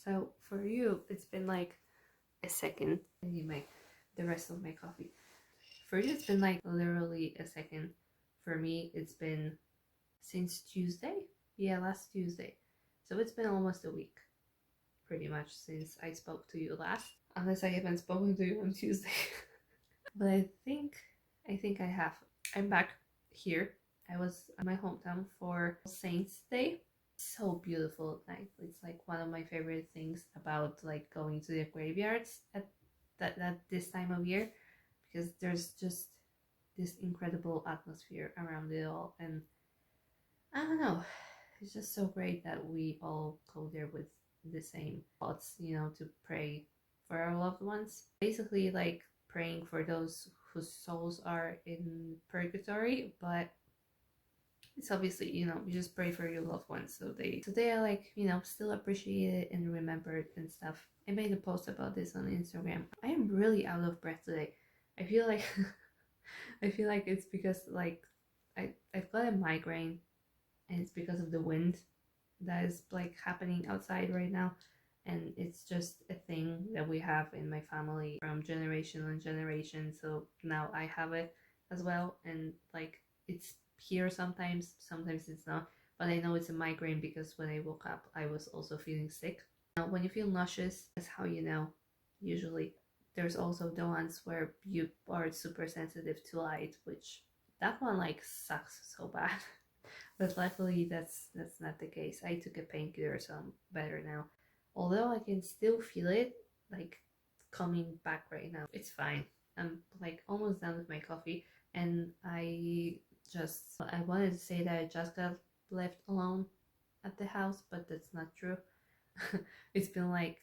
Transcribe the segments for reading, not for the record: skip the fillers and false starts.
So for you, it's been like a second. I need the rest of my coffee. For you, it's been like literally a second. For me, it's been since Tuesday. Yeah, last Tuesday. So it's been almost a week, pretty much, since I spoke to you last. Unless I haven't spoken to you on Tuesday. But I think I have. I'm back here. I was in my hometown for Saints Day. So beautiful at night. It's like one of my favorite things about like going to the graveyards at this time of year, because there's just this incredible atmosphere around it all, and I don't know, it's just so great that we all go there with the same thoughts, to pray for our loved ones. Basically, like praying for those whose souls are in purgatory, but it's obviously, you just pray for your loved ones so they are like, still appreciated and remembered and stuff. I made a post about this on Instagram. I am really out of breath today. I feel like I feel like it's because like I've got a migraine, and it's because of the wind that is like happening outside right now, and it's just a thing that we have in my family from generation on generation. So now I have it as well, and like it's here sometimes it's not, but I know it's a migraine because when I woke up I was also feeling sick. Now when you feel nauseous, that's how you know. Usually there's also the ones where you are super sensitive to light, which that one like sucks so bad. But luckily that's not the case. I took a painkiller, so I'm better now. Although I can still feel it like coming back right now. It's fine. I'm like almost done with my coffee, and I wanted to say that I just got left alone at the house, but that's not true. It's been like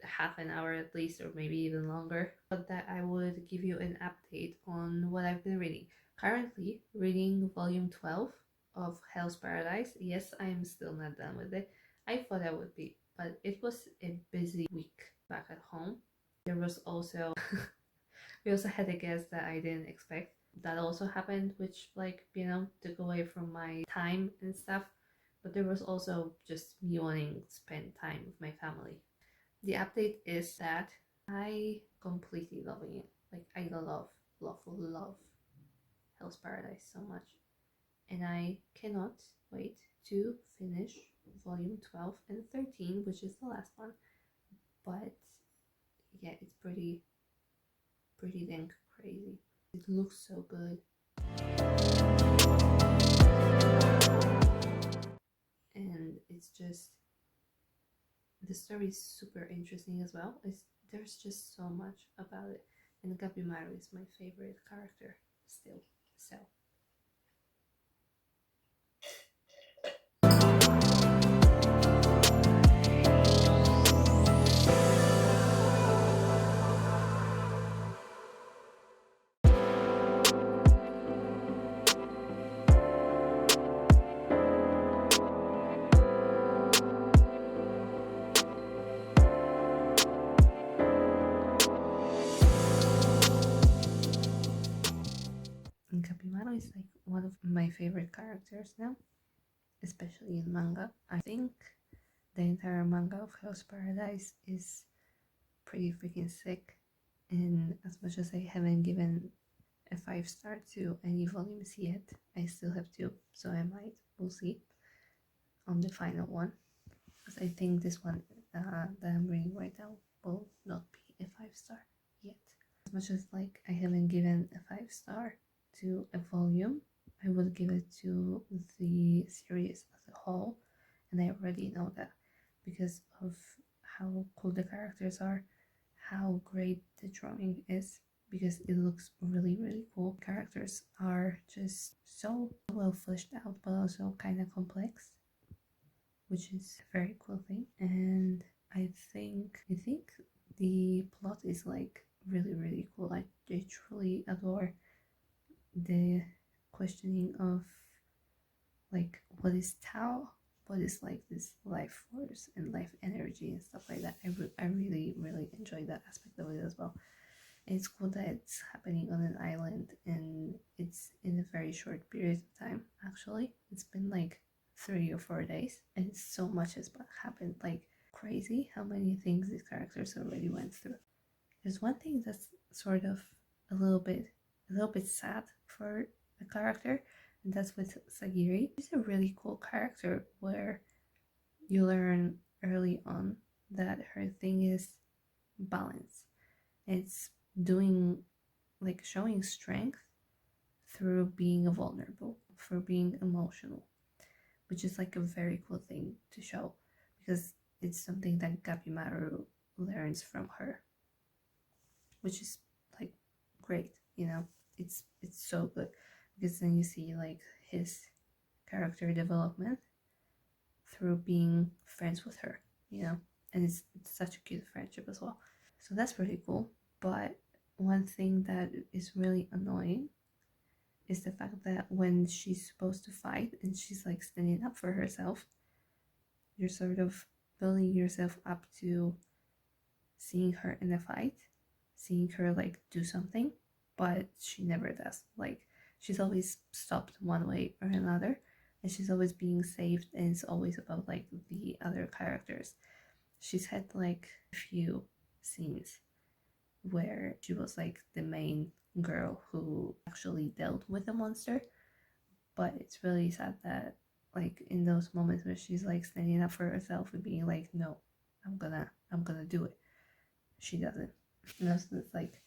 half an hour at least, or maybe even longer. But that I would give you an update on what I've been reading. Currently reading volume 12 of Hell's Paradise. Yes, I am still not done with it. I thought I would be, but it was a busy week back at home. There was also we also had a guest that I didn't expect. That also happened, which like, took away from my time and stuff. But there was also just me wanting to spend time with my family. The update is that I completely loving it. Like I love Hell's Paradise so much. And I cannot wait to finish volume 12 and 13, which is the last one. But yeah, it's pretty dang crazy. It looks so good. And it's just, the story is super interesting as well. There's just so much about it. And Gabimaru is my favorite character still. So Capimano is like one of my favorite characters now, especially in manga. I think the entire manga of Hell's Paradise is pretty freaking sick, and as much as I haven't given a 5-star to any volumes yet, I still have to, so I might, we'll see on the final one, because I think this one that I'm reading right now will not be a 5-star yet. As much as like I haven't given a 5-star to a volume, I would give it to the series as a whole, and I already know that because of how cool the characters are, how great the drawing is, because it looks really cool. Characters are just so well fleshed out, but also kind of complex, which is a very cool thing. And I think the plot is like really cool. I truly adore the questioning of like what is Tao, what is like this life force and life energy and stuff like that. I really enjoy that aspect of it as well. And it's cool that it's happening on an island, and it's in a very short period of time. Actually, it's been like 3 or 4 days, and so much has happened like crazy how many things these characters already went through. There's one thing that's sort of a little bit sad for the character, and that's with Sagiri. She's a really cool character where you learn early on that her thing is balance. It's doing, like, showing strength through being vulnerable, for being emotional, which is like a very cool thing to show because it's something that Gabimaru learns from her, which is like great, you know. It's so good because then you see like his character development through being friends with her, you know, and it's such a cute friendship as well. So that's pretty cool. But one thing that is really annoying is the fact that when she's supposed to fight and she's like standing up for herself, you're sort of building yourself up to seeing her in a fight, seeing her like do something, but she never does. Like, she's always stopped one way or another, and she's always being saved, and it's always about like the other characters. She's had like a few scenes where she was like the main girl who actually dealt with the monster, but it's really sad that like in those moments where she's like standing up for herself and being like, no, I'm gonna do it, she doesn't. And that's like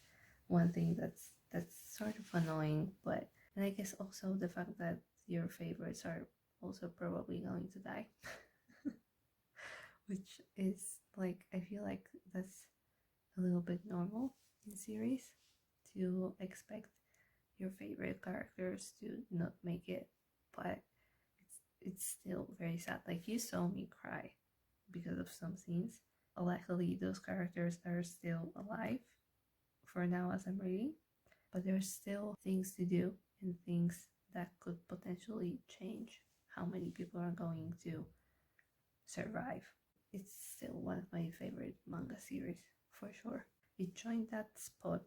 one thing that's sort of annoying. But and I guess also the fact that your favorites are also probably going to die which is like, I feel like that's a little bit normal in series, to expect your favorite characters to not make it, but it's still very sad. Like, you saw me cry because of some scenes. Luckily, those characters are still alive for now as I'm reading, but there's still things to do and things that could potentially change how many people are going to survive. It's still one of my favorite manga series for sure. It joined that spot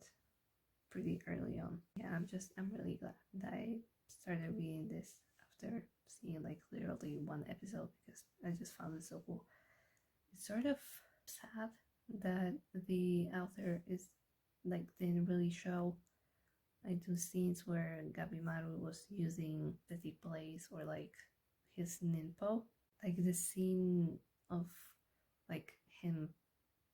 pretty early on. Yeah, I'm really glad that I started reading this after seeing like literally one episode because I just found it so cool. It's sort of sad that the author is like didn't really show like those scenes where Gabimaru was using the place or like his ninpo, like the scene of like him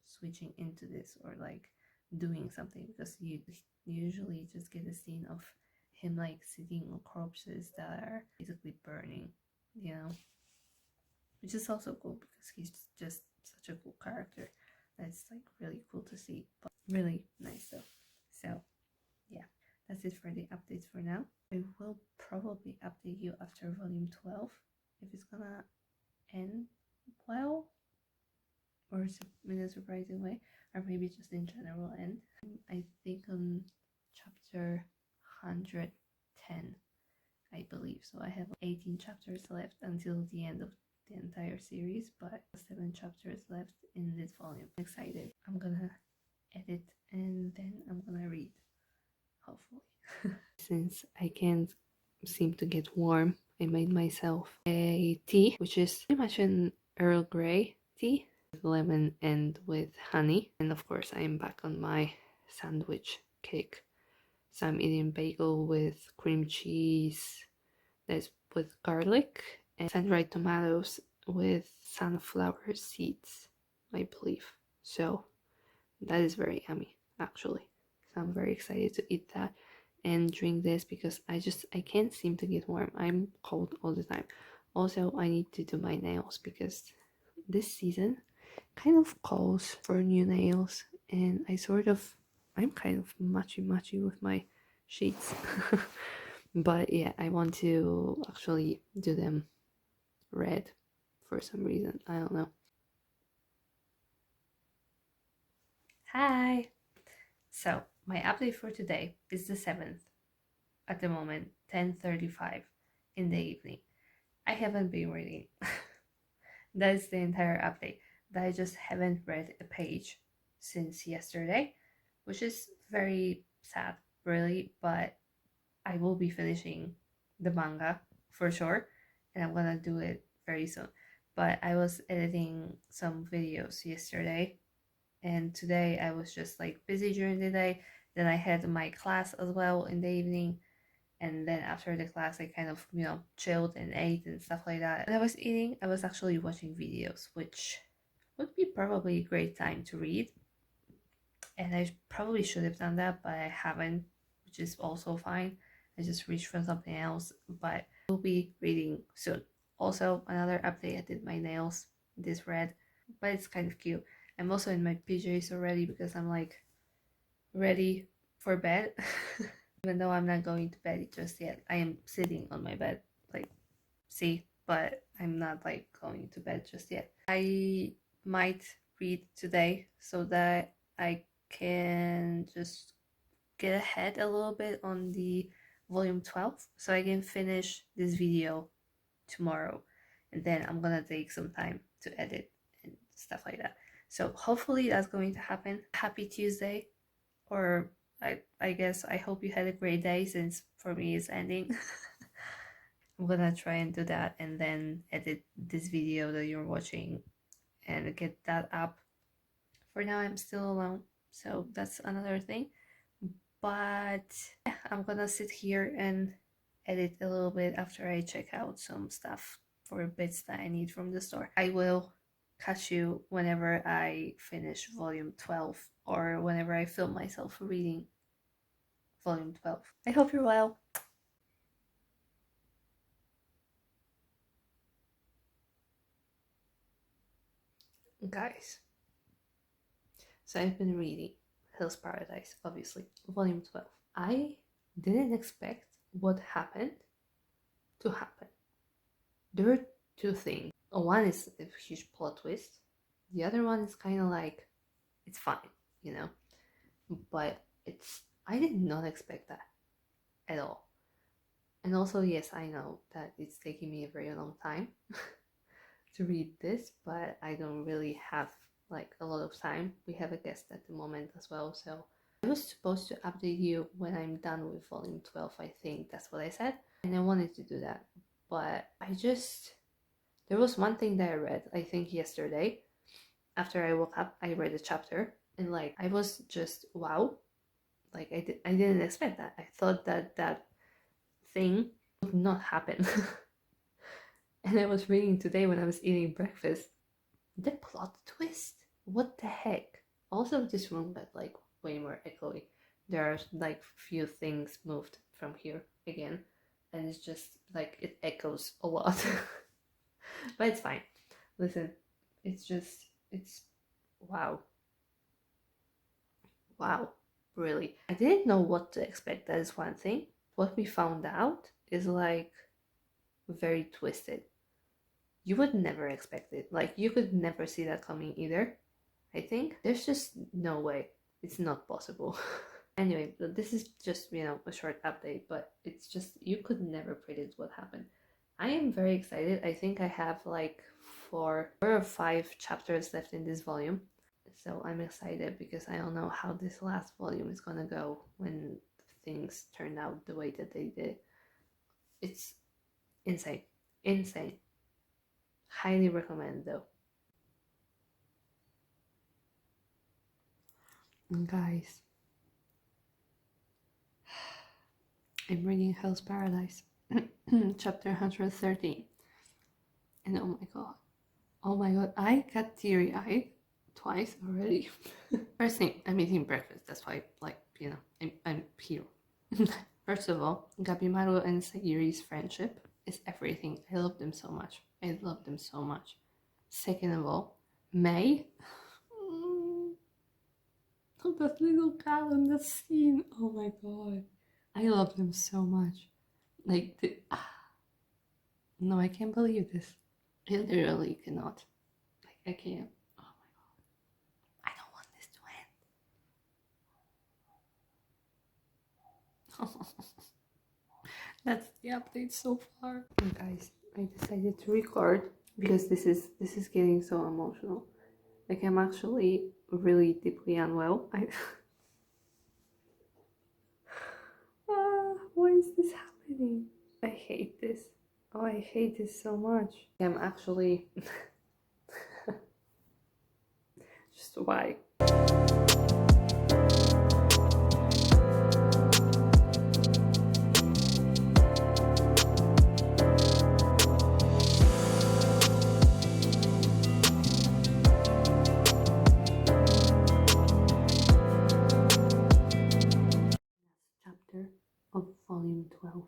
switching into this or like doing something, because you usually just get a scene of him like sitting on corpses that are basically burning, you know, which is also cool because he's just such a cool character. That's like really cool to see, but really nice though. So yeah, that's it for the updates for now. I will probably update you after volume 12 if it's gonna end well or in a surprising way, or maybe just in general end. I think on chapter 110, I believe. So I have 18 chapters left until the end of the entire series, but 7 chapters left in this volume. I'm excited. I'm gonna edit and then I'm gonna read, hopefully. Since I can't seem to get warm, I made myself a tea, which is pretty much an Earl Grey tea with lemon and with honey. And of course, I'm back on my sandwich cake. So I'm eating bagel with cream cheese, that's with garlic, and sun-dried tomatoes with sunflower seeds, I believe. So that is very yummy, actually. So I'm very excited to eat that and drink this because I can't seem to get warm. I'm cold all the time. Also, I need to do my nails because this season kind of calls for new nails, and I'm kind of matchy with my sheets. But yeah, I want to actually do them red for some reason. I don't know. Hi! So, my update for today is the 7th. At the moment, 10:35 in the evening. I haven't been reading. That's the entire update. That I just haven't read a page since yesterday, which is very sad, really, but I will be finishing the manga for sure, and I'm gonna do it very soon. but I was editing some videos yesterday, and today I was just like busy during the day. Then I had my class as well in the evening, and then after the class I kind of, you know, chilled and ate and stuff like that. When I was eating, I was actually watching videos, which would be probably a great time to read, and I probably should have done that, but I haven't, which is also fine. I just reached for something else, but we'll be reading soon. Also, another update, I did my nails this red, but it's kind of cute. I'm also in my PJs already because I'm like ready for bed. Even though I'm not going to bed just yet, I am sitting on my bed, like, see, but I'm not like going to bed just yet. I might read today so that I can just get ahead a little bit on the volume 12 so I can finish this video tomorrow, and then I'm gonna take some time to edit and stuff like that. So hopefully that's going to happen. Happy Tuesday, or I guess I hope you had a great day, since for me it's ending. I'm gonna try and do that and then edit this video that you're watching and get that up. For now I'm still alone, so that's another thing. But yeah, I'm gonna sit here and edit a little bit after I check out some stuff for bits that I need from the store. I will catch you whenever I finish volume 12 or whenever I film myself reading volume 12. I hope you're well. Guys, so I've been reading Hell's Paradise, obviously, volume 12. I didn't expect what happened to happen. There are two things. One is a huge plot twist. The other one is kind of like, it's fine, you know? But I did not expect that at all. And also, yes, I know that it's taking me a very long time to read this, but I don't really have like a lot of time. We have a guest at the moment as well, so I was supposed to update you when I'm done with volume 12, I think that's what I said, and I wanted to do that, but there was one thing that I read, I think yesterday, after I woke up, I read a chapter, and like, I was just, wow, like, I didn't expect that. I thought that thing would not happen. And I was reading today when I was eating breakfast, the plot twist, what the heck. Also, this room got like way more echoey. There are like few things moved from here again, and it's just like it echoes a lot. But it's fine. Listen, it's wow. Wow, really. I didn't know what to expect, that is one thing. What we found out is like very twisted. You would never expect it. Like, you could never see that coming either. I think there's just no way. It's not possible. Anyway, this is just, you know, a short update, but it's just, you could never predict what happened. I am very excited. I think I have like 4 or 5 chapters left in this volume. So I'm excited because I don't know how this last volume is gonna go when things turn out the way that they did. It's insane. Insane. Highly recommend though. And guys, I'm reading Hell's Paradise, chapter 113. And oh my god, I got teary-eyed twice already. First thing, I'm eating breakfast, that's why, like, you know, I'm here. First of all, Gabimaru and Sagiri's friendship is everything. I love them so much. I love them so much. Second of all, May. That little cat in the scene. Oh my god. I love them so much. Like, no, I can't believe this. I literally cannot. Like, I can't. Oh my god. I don't want this to end. That's the update so far. And guys, I decided to record because this is getting so emotional. Like, I'm actually really deeply unwell. Why is this happening? I hate this. Oh, I hate this so much. I'm actually just why? Chapter of volume 12.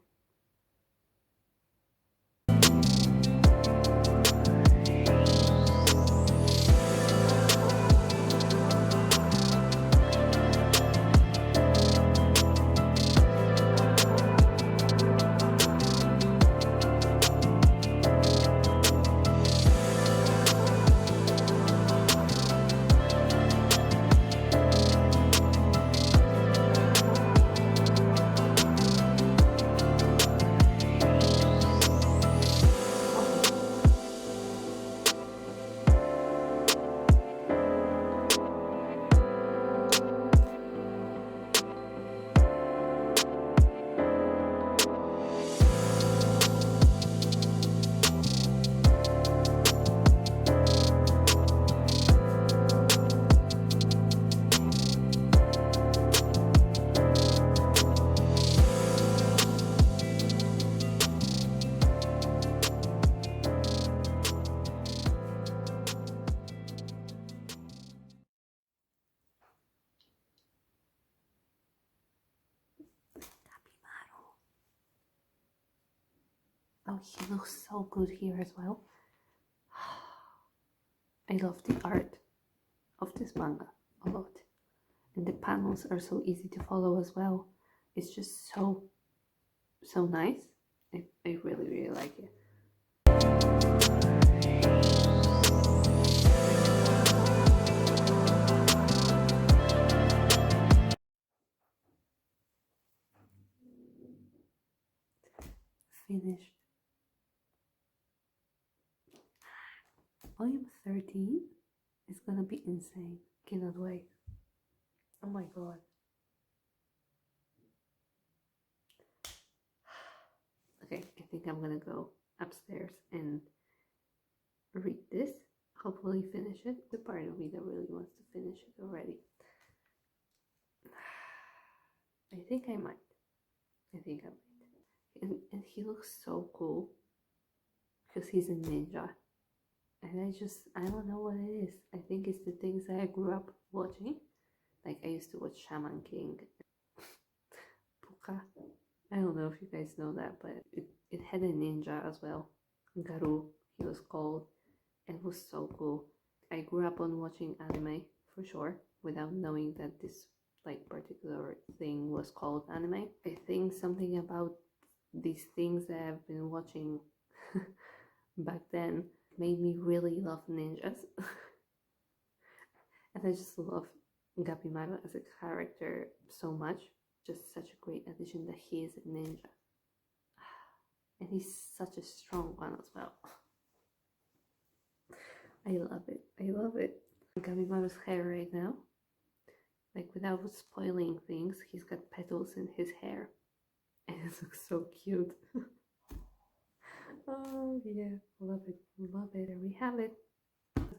Oh, he looks so good here as well. I love the art of this manga a lot. And the panels are so easy to follow as well. It's just so nice. I really, really like it. Finished. Volume 13 is gonna be insane. Cannot wait. Oh my god. Okay, I think I'm gonna go upstairs and read this. Hopefully finish it. The part of me that really wants to finish it already. I think I might. And he looks so cool because he's a ninja. And I don't know what it is. I think it's the things that I grew up watching. Like I used to watch Shaman King, Puka. I don't know if you guys know that, but it had a ninja as well. Garu, he was called. And it was so cool. I grew up on watching anime for sure, without knowing that this like particular thing was called anime. I think something about these things that I've been watching back then made me really love ninjas. And I just love Gabimaru as a character so much. Just such a great addition that he is a ninja. And he's such a strong one as well. I love it. I love it. Gabimaru's hair right now. Like without spoiling things, he's got petals in his hair. And it looks so cute. Oh yeah, love it, love it. There we have it.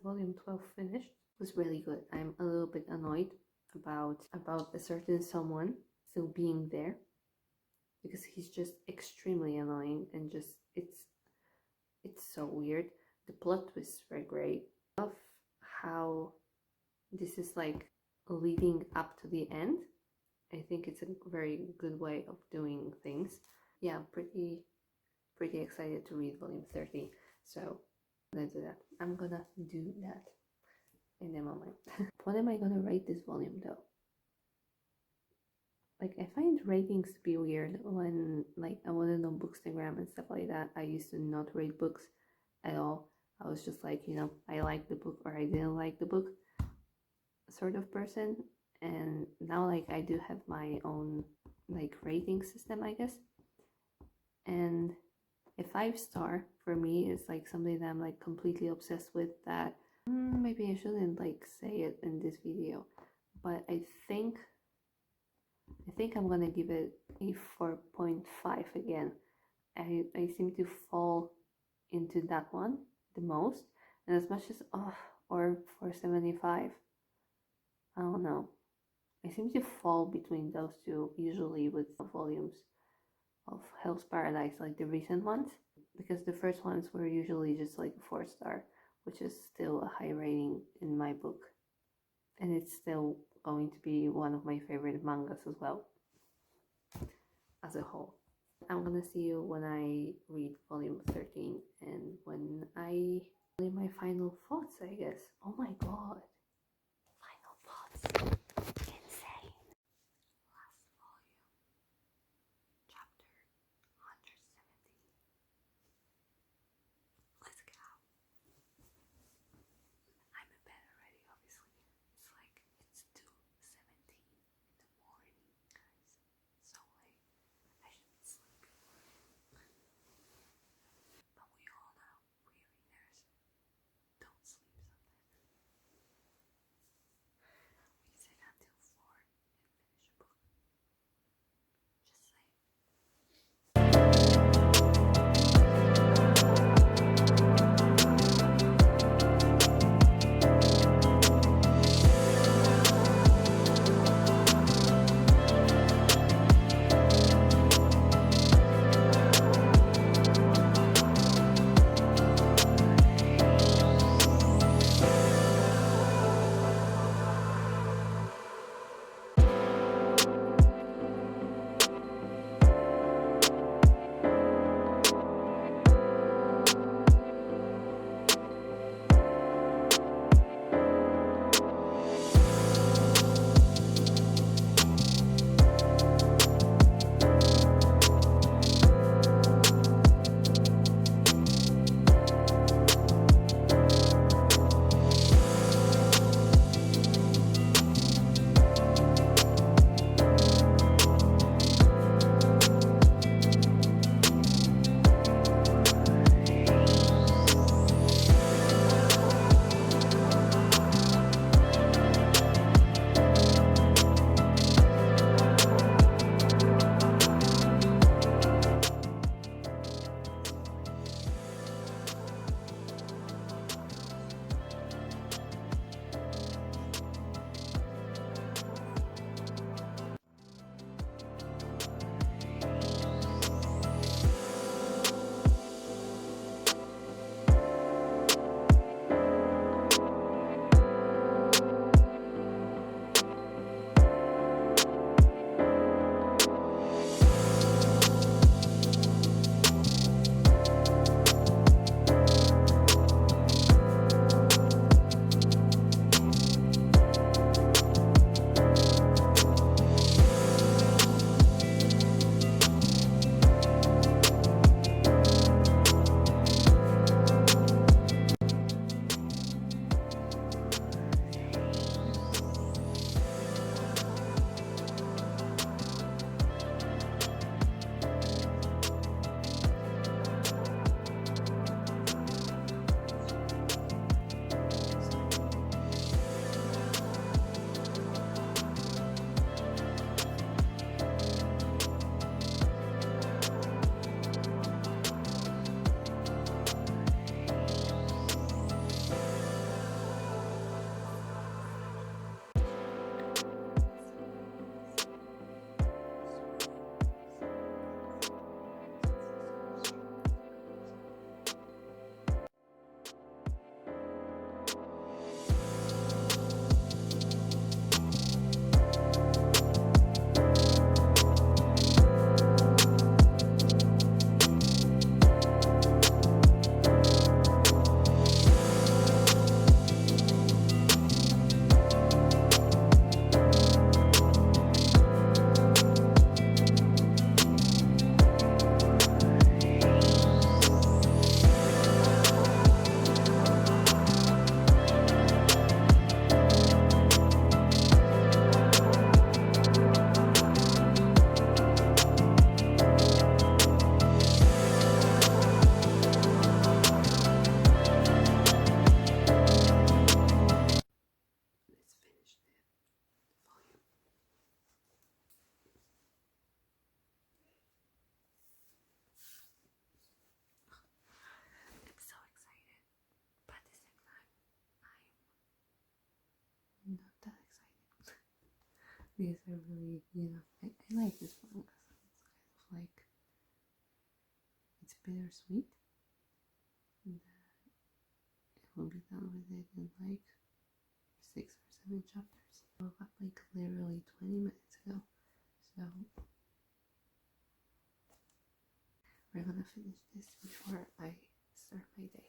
Volume 12 finished. It was really good. I'm a little bit annoyed about a certain someone still being there, because he's just extremely annoying and just it's so weird. The plot twists were great. I love how this is like leading up to the end. I think it's a very good way of doing things. Yeah, I'm pretty excited to read volume 30. So let's do that. I'm gonna do that in a moment. What am I gonna rate this volume though? Like I find ratings to be weird when like I wasn't on Bookstagram and stuff like that. I used to not rate books at all. I was just like, you know, I like the book or I didn't like the book sort of person. And now like I do have my own like rating system, I guess. And a 5-star for me is like something that I'm like completely obsessed with, that maybe I shouldn't like say it in this video, but I think I'm gonna give it a 4.5 again. I seem to fall into that one the most. And as much as, or 475, I don't know. I seem to fall between those two, usually with volumes of Hell's Paradise, like the recent ones, because the first ones were usually just like a 4-star, which is still a high rating in my book. And it's still going to be one of my favorite mangas as well, as a whole. I'm gonna see you when I read volume 13 and when I leave my final thoughts, I guess. Oh my god. Final thoughts. Insane. Last volume. Chapter 170. Let's go. I'm in bed already, obviously. It's like, it's 2:17 in the morning, guys. So late. I should be sleeping more. But we all know readers don't sleep sometimes. We sit These are really, I like this one because it's kind of like, it's bittersweet. And it will be done with it in like 6 or 7 chapters. I woke up like literally 20 minutes ago. So we're gonna finish this before I start my day.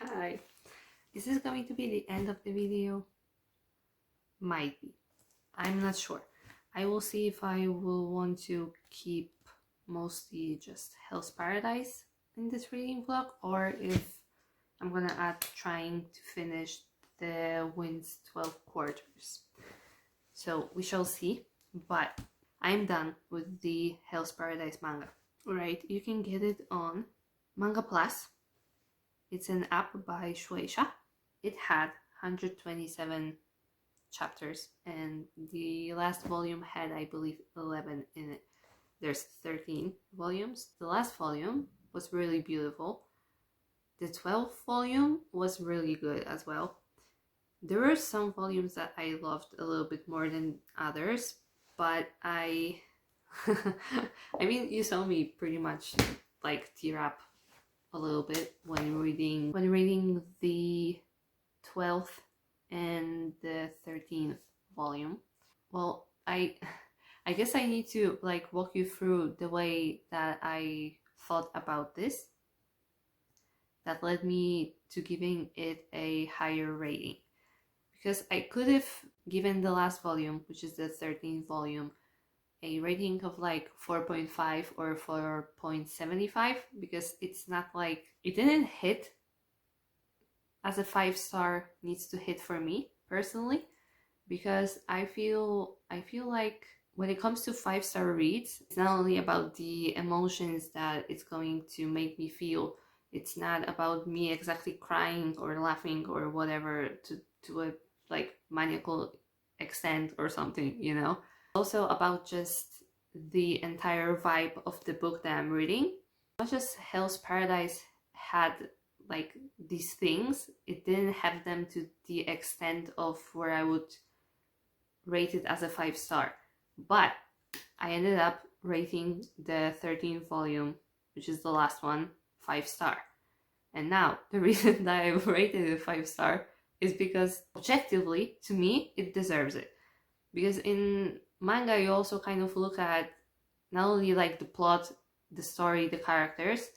Hi. Is this going to be the end of the video? Might be. I'm not sure. I will see if I will want to keep mostly just Hell's Paradise in this reading vlog, or if I'm gonna add trying to finish the Wind's 12 Quarters. So we shall see, but I'm done with the Hell's Paradise manga. Alright, you can get it on Manga Plus. It's an app by Shueisha. It had 127 chapters, and the last volume had, I believe, 11 in it. There's 13 volumes. The last volume was really beautiful. The 12th volume was really good as well. There were some volumes that I loved a little bit more than others, but I mean, you saw me pretty much like tear up a little bit when reading the 12th and the 13th volume. Well, I guess I need to like walk you through the way that I thought about this that led me to giving it a higher rating. Because I could have given the last volume, which is the 13th volume, a rating of like 4.5 or 4.75, because it's not like, it didn't hit as a 5-star needs to hit for me personally, because I feel like when it comes to 5-star reads, it's not only about the emotions that it's going to make me feel. It's not about me exactly crying or laughing or whatever to a like maniacal extent or something, you know. Also about just the entire vibe of the book that I'm reading. Not just Hell's Paradise had like these things, it didn't have them to the extent of where I would rate it as a 5-star. But I ended up rating the 13th volume, which is the last one, 5-star. And now the reason that I rated it 5-star is because objectively, to me, it deserves it. Because in manga, you also kind of look at not only like the plot, the story, the characters,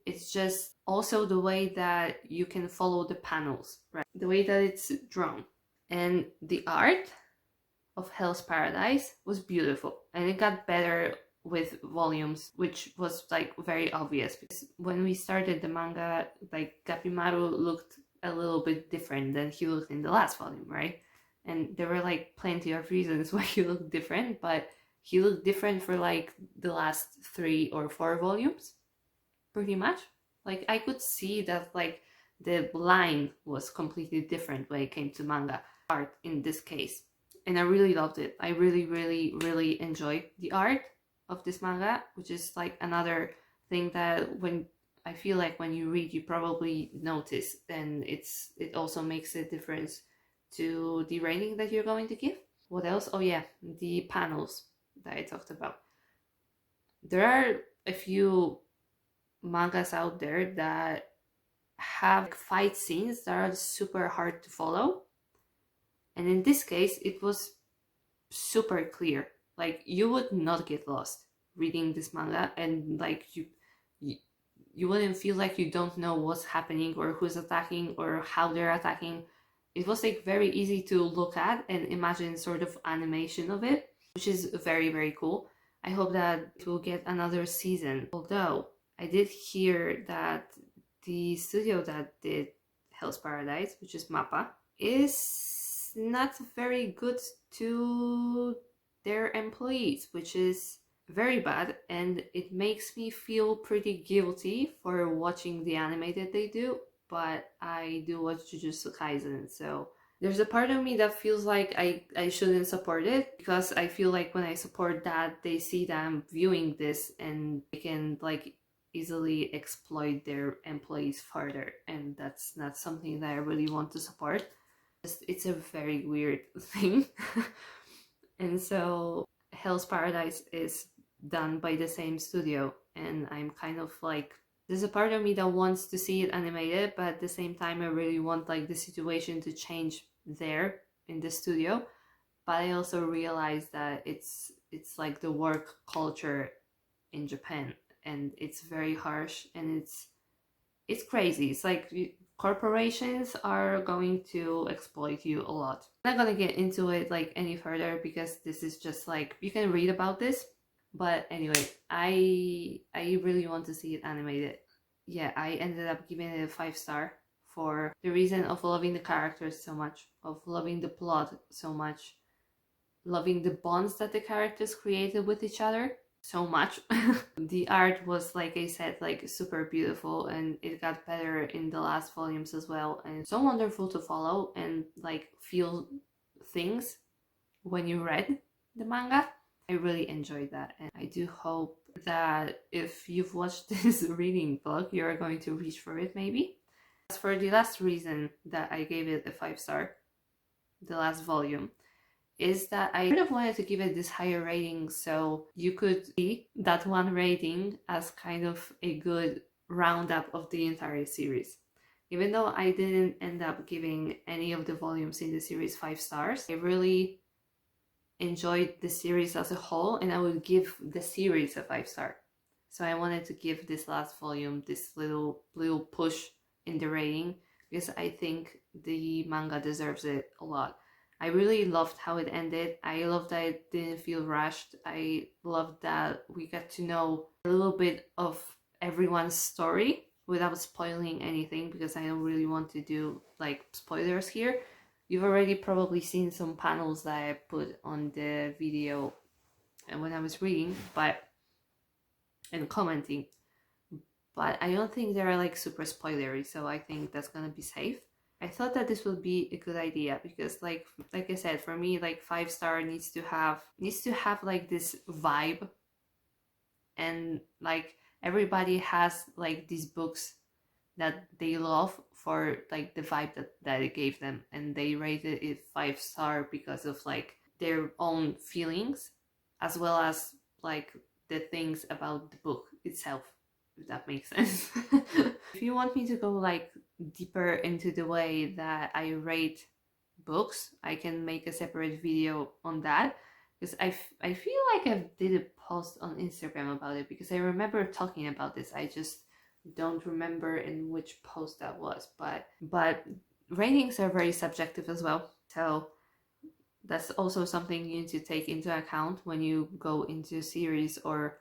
it's just also the way that you can follow the panels, right? The way that it's drawn. And the art of Hell's Paradise was beautiful, and it got better with volumes, which was like very obvious, because when we started the manga, like Gabimaru looked a little bit different than he looked in the last volume, right? And there were like plenty of reasons why he looked different, but he looked different for like the last 3 or 4 volumes, pretty much. Like I could see that like the line was completely different when it came to manga art in this case. And I really loved it. I really enjoyed the art of this manga, which is like another thing that when I feel like when you read, you probably notice, and it also makes a difference to the rating that you're going to give. What else? Oh yeah, the panels that I talked about. There are a few mangas out there that have fight scenes that are super hard to follow. And in this case, it was super clear. Like, you would not get lost reading this manga, and like you wouldn't feel like you don't know what's happening or who's attacking or how they're attacking. It was like very easy to look at and imagine sort of animation of it, which is very cool. I hope that it will get another season. Although I did hear that the studio that did Hell's Paradise, which is MAPPA, is not very good to their employees, which is very bad, and it makes me feel pretty guilty for watching the anime that they do. But I do watch Jujutsu Kaisen, so there's a part of me that feels like I shouldn't support it, because I feel like when I support that, they see that I'm viewing this and they can like easily exploit their employees further, and that's not something that I really want to support. It's a very weird thing. And so Hell's Paradise is done by the same studio, and I'm kind of like, there's a part of me that wants to see it animated, but at the same time I really want like the situation to change there in the studio. But I also realize that it's like the work culture in Japan, and it's very harsh, and it's crazy. It's like corporations are going to exploit you a lot. I'm not gonna get into it like any further, because this is just like, you can read about this. But anyway, I really want to see it animated. Yeah, I ended up giving it a 5-star for the reason of loving the characters so much, of loving the plot so much, loving the bonds that the characters created with each other so much. The art was, like I said, like super beautiful, and it got better in the last volumes as well, and so wonderful to follow and like feel things when you read the manga. I really enjoyed that, and I do hope that if you've watched this reading vlog, you're going to reach for it maybe. As for the last reason that I gave it a 5-star, the last volume, is that I kind of wanted to give it this higher rating so you could see that one rating as kind of a good roundup of the entire series. Even though I didn't end up giving any of the volumes in the series 5 stars, I really enjoyed the series as a whole, and I would give the series a 5 star. So I wanted to give this last volume this little push in the rating, because I think the manga deserves it a lot. I really loved how it ended. I loved that it didn't feel rushed. I loved that we got to know a little bit of everyone's story without spoiling anything, because I don't really want to do like spoilers here. You've already probably seen some panels that I put on the video and when I was reading and commenting, but I don't think they're like super spoilery, so I think that's gonna be safe. I thought that this would be a good idea because like I said, for me, like 5 star needs to have like this vibe, and like everybody has like these books that they love for like the vibe that it gave them, and they rated it 5 star because of like their own feelings as well as like the things about the book itself, if that makes sense. If you want me to go like deeper into the way that I rate books, I can make a separate video on that, because I feel like I did a post on Instagram about it, because I remember talking about this. I just don't remember in which post that was, but ratings are very subjective as well, so that's also something you need to take into account when you go into series or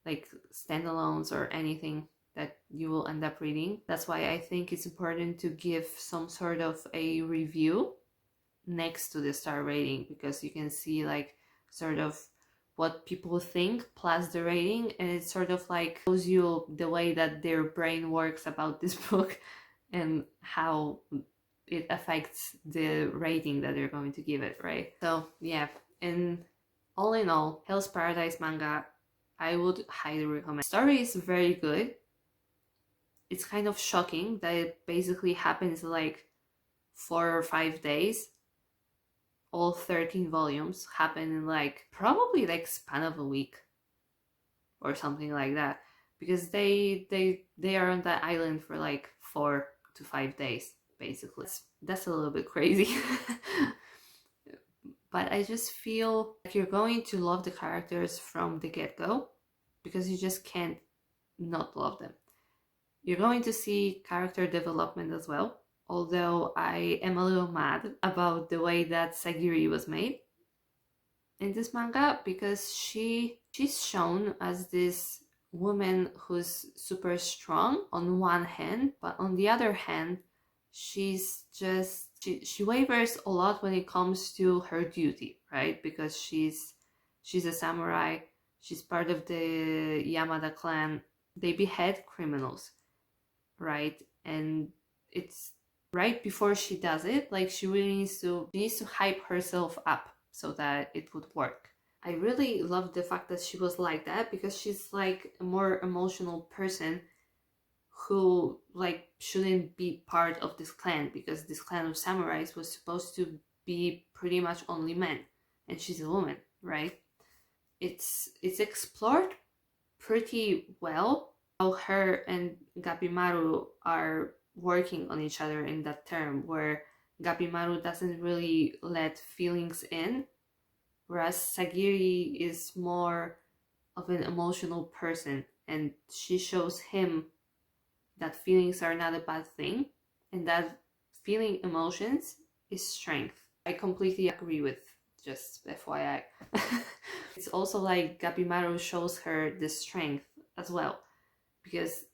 like standalones or anything that you will end up reading. That's why I think it's important to give some sort of a review next to the star rating, because you can see like sort of what people think plus the rating, and it sort of like shows you the way that their brain works about this book and how it affects the rating that they're going to give it, right? So yeah, and all in all, Hell's Paradise manga, I would highly recommend. The story is very good. It's kind of shocking that it basically happens like 4 or 5 days. All 13 volumes happen in like probably like span of a week or something like that, because they are on that island for like 4 to 5 days basically. That's a little bit crazy. But I just feel like you're going to love the characters from the get-go, because you just can't not love them. You're going to see character development as well, although I am a little mad about the way that Sagiri was made in this manga, because she's shown as this woman who's super strong on one hand, but on the other hand, she's just she wavers a lot when it comes to her duty, right? Because she's a samurai, she's part of the Yamada clan. They behead criminals, right? And it's right before she does it, like she really needs to hype herself up so that it would work. I really love the fact that she was like that, because she's like a more emotional person who like shouldn't be part of this clan, because this clan of samurais was supposed to be pretty much only men, and she's a woman, right? It's explored pretty well how her and Gabimaru are working on each other in that term, where Gabimaru doesn't really let feelings in, whereas Sagiri is more of an emotional person, and she shows him that feelings are not a bad thing, and that feeling emotions is strength. I completely agree with, just FYI. It's also like Gabimaru shows her the strength as well, because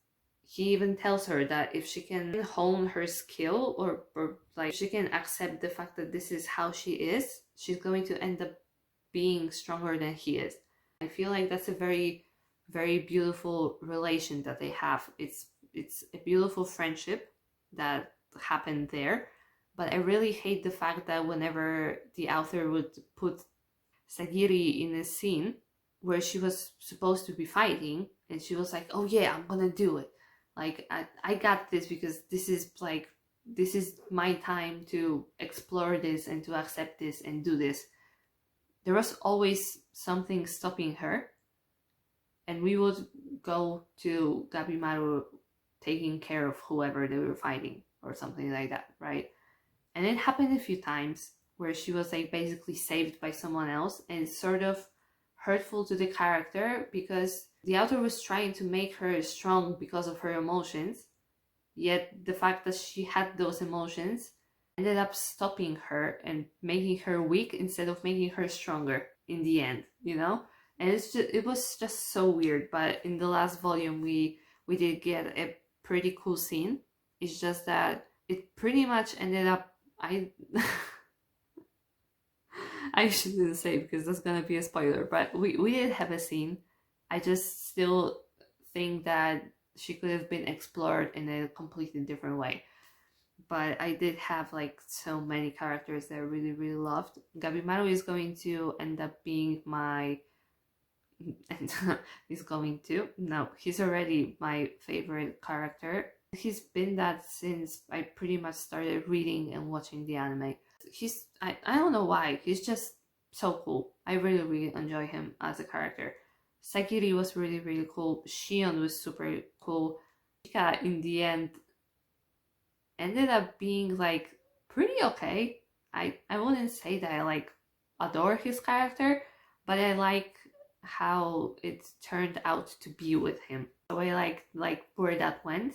he even tells her that if she can hone her skill, or like she can accept the fact that this is how she is, she's going to end up being stronger than he is. I feel like that's a very, very beautiful relation that they have. It's a beautiful friendship that happened there, but I really hate the fact that whenever the author would put Sagiri in a scene where she was supposed to be fighting, and she was like, oh yeah, I'm gonna do it, like I got this, because this is my time to explore this and to accept this and do this. There was always something stopping her, and we would go to Gabimaru taking care of whoever they were fighting, or something like that, right? And it happened a few times where she was like basically saved by someone else, and it's sort of hurtful to the character because the author was trying to make her strong because of her emotions, yet the fact that she had those emotions ended up stopping her and making her weak instead of making her stronger in the end, you know? And it was just so weird. But in the last volume we did get a pretty cool scene. It's just that it pretty much ended up, I shouldn't say because that's gonna be a spoiler, but we did have a scene. I just still think that she could have been explored in a completely different way. But I did have like so many characters that I really, really loved. Gabimaru is going to end up being my and he's going to no, he's already my favorite character. He's been that since I pretty much started reading and watching the anime. I don't know why, he's just so cool. I really, really enjoy him as a character. Sagiri was really, really cool. Shion was super cool. Chika in the end ended up being like pretty okay. I wouldn't say that I like adore his character, but I like how it turned out to be with him. So I like where that went.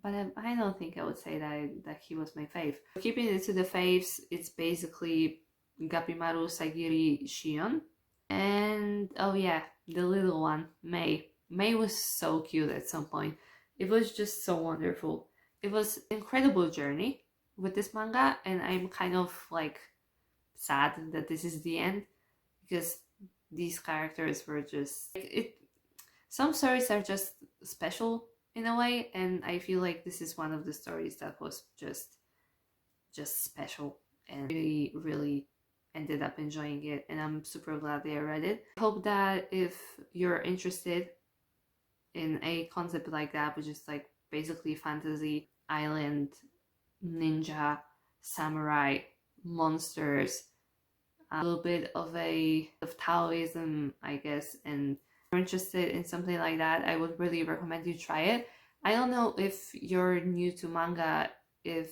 But I don't think I would say that he was my fave. Keeping it to the faves, it's basically Gabimaru, Sagiri, Shion. And oh yeah, the little one, Mei. Mei was so cute at some point. It was just so wonderful. It was an incredible journey with this manga, and I'm kind of like sad that this is the end because these characters were just some stories are just special in a way, and I feel like this is one of the stories that was just special, and really, really ended up enjoying it, and I'm super glad that I read it. I hope that if you're interested in a concept like that, which is like basically fantasy, island, ninja, samurai, monsters, a little bit of Taoism, I guess, and if you're interested in something like that, I would really recommend you try it. I don't know if you're new to manga, if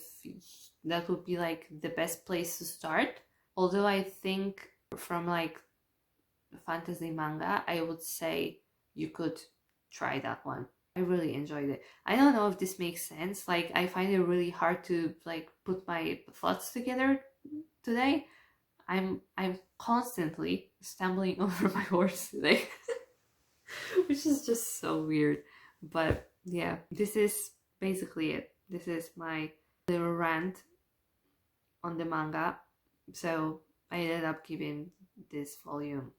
that would be like the best place to start. Although I think from like fantasy manga, I would say you could try that one. I really enjoyed it. I don't know if this makes sense. Like, I find it really hard to like put my thoughts together today. I'm constantly stumbling over my words today, which is just so weird. But yeah, this is basically it. This is my little rant on the manga. So I ended up giving this volume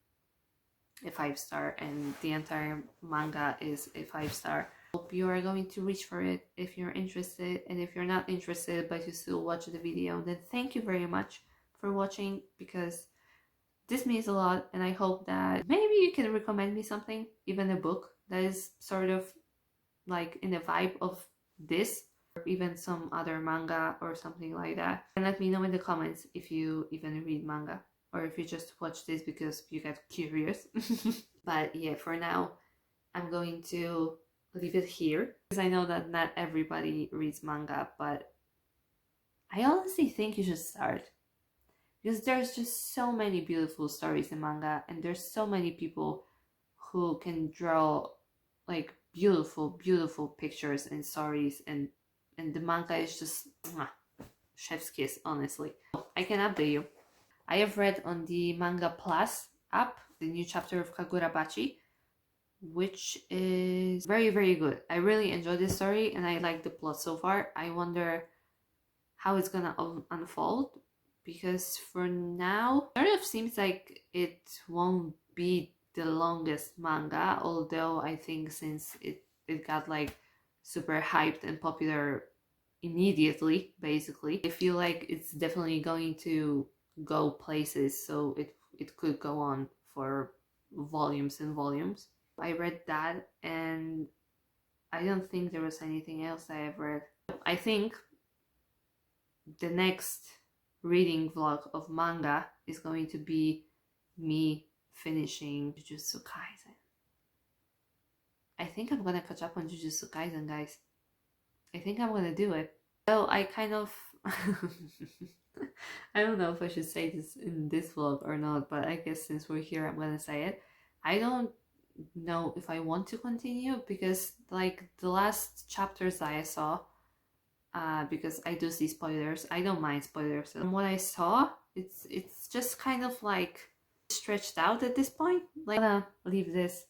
a 5-star, and the entire manga is a 5-star. Hope you are going to reach for it if you're interested, and if you're not interested but you still watch the video, then thank you very much for watching, because this means a lot, and I hope that maybe you can recommend me something, even a book that is sort of like in the vibe of this, or even some other manga or something like that. And let me know in the comments if you even read manga, or if you just watch this because you get curious. But yeah, for now, I'm going to leave it here, because I know that not everybody reads manga, but I honestly think you should start, because there's just so many beautiful stories in manga, and there's so many people who can draw like beautiful, beautiful pictures and stories, and the manga is just mwah, chef's kiss, honestly. I can update you. I have read on the Manga Plus app the new chapter of Kagurabachi, which is very, very good. I really enjoyed this story, and I like the plot so far. I wonder how it's gonna unfold, because for now it sort of seems like it won't be the longest manga, although I think since it got like super hyped and popular immediately, basically, I feel like it's definitely going to go places, so it could go on for volumes and volumes. I read that, and I don't think there was anything else I have read. I think the next reading vlog of manga is going to be me finishing Jujutsu Kaisen. I think I'm gonna catch up on Jujutsu Kaisen, guys. I think I'm gonna do it. So I kind of I don't know if I should say this in this vlog or not, but I guess since we're here, I'm gonna say it. I don't know if I want to continue because like the last chapters that I saw, because I do see spoilers, I don't mind spoilers. From what I saw, it's just kind of like stretched out at this point. Like, I'm gonna leave this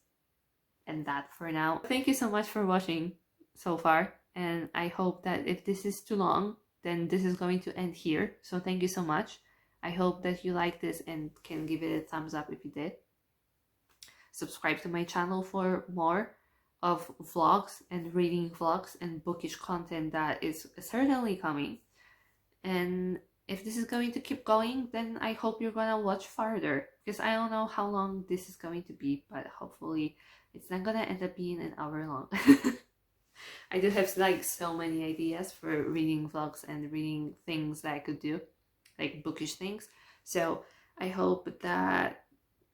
and that for now. Thank you so much for watching so far, and I hope that if this is too long, then this is going to end here. So thank you so much. I hope that you like this and can give it a thumbs up if you did. Subscribe to my channel for more of vlogs and reading vlogs and bookish content that is certainly coming. And if this is going to keep going, then I hope you're gonna watch farther, because I don't know how long this is going to be, but hopefully it's not gonna end up being an hour long. I do have like so many ideas for reading vlogs and reading things that I could do, like bookish things. So I hope that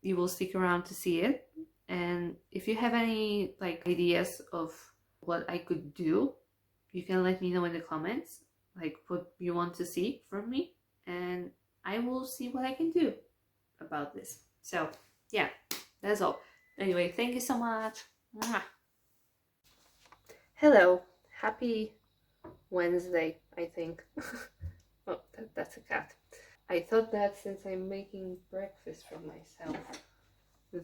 you will stick around to see it. And if you have any like ideas of what I could do, you can let me know in the comments, like what you want to see from me, and I will see what I can do about this. So yeah, that's all. Anyway, thank you so much. Mwah. Hello, happy Wednesday, I think. Oh, that's a cat. I thought that since I'm making breakfast for myself,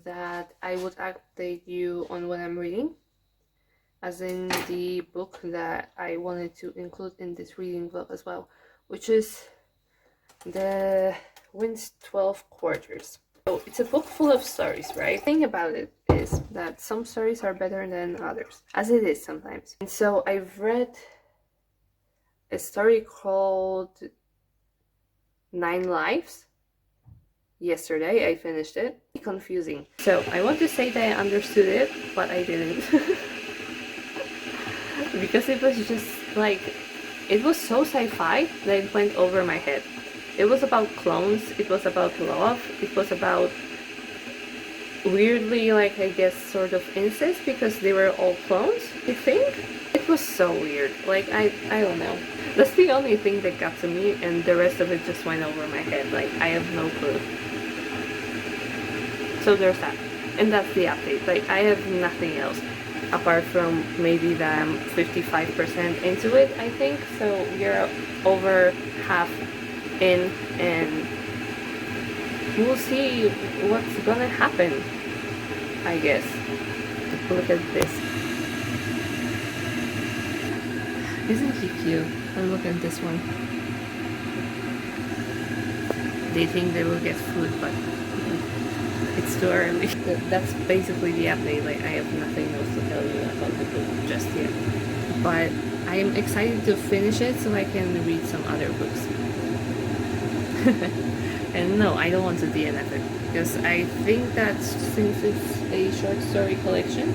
that I would update you on what I'm reading, as in the book that I wanted to include in this reading vlog as well, which is The Wind's 12 Quarters. So it's a book full of stories, right? The thing about it is that some stories are better than others, as it is sometimes. And so I've read a story called 9 Lives. Yesterday I finished it. Confusing. So I want to say that I understood it, but I didn't. Because it was just like, it was so sci-fi that it went over my head. It was about clones, it was about love, it was about weirdly, like, I guess sort of incest, because they were all clones, I think? It was so weird. Like, I don't know. That's the only thing that got to me, and the rest of it just went over my head. Like, I have no clue. So there's that. And that's the update. Like, I have nothing else. Apart from maybe that I'm 55% into it, I think. So we're over half in, and we'll see what's gonna happen, I guess. Look at this. Isn't he cute? Oh, look at this one. They think they will get food, but it's too early. That's basically the update. Like, I have nothing else to tell you about the book just yet. But I am excited to finish it so I can read some other books. And no, I don't want to DNF it, because I think that since it's a short story collection,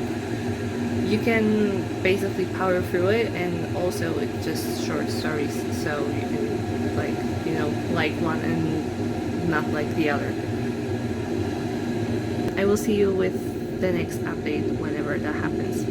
you can basically power through it, and also it's just short stories, so you can, like, you know, like one and not like the other. I will see you with the next update whenever that happens.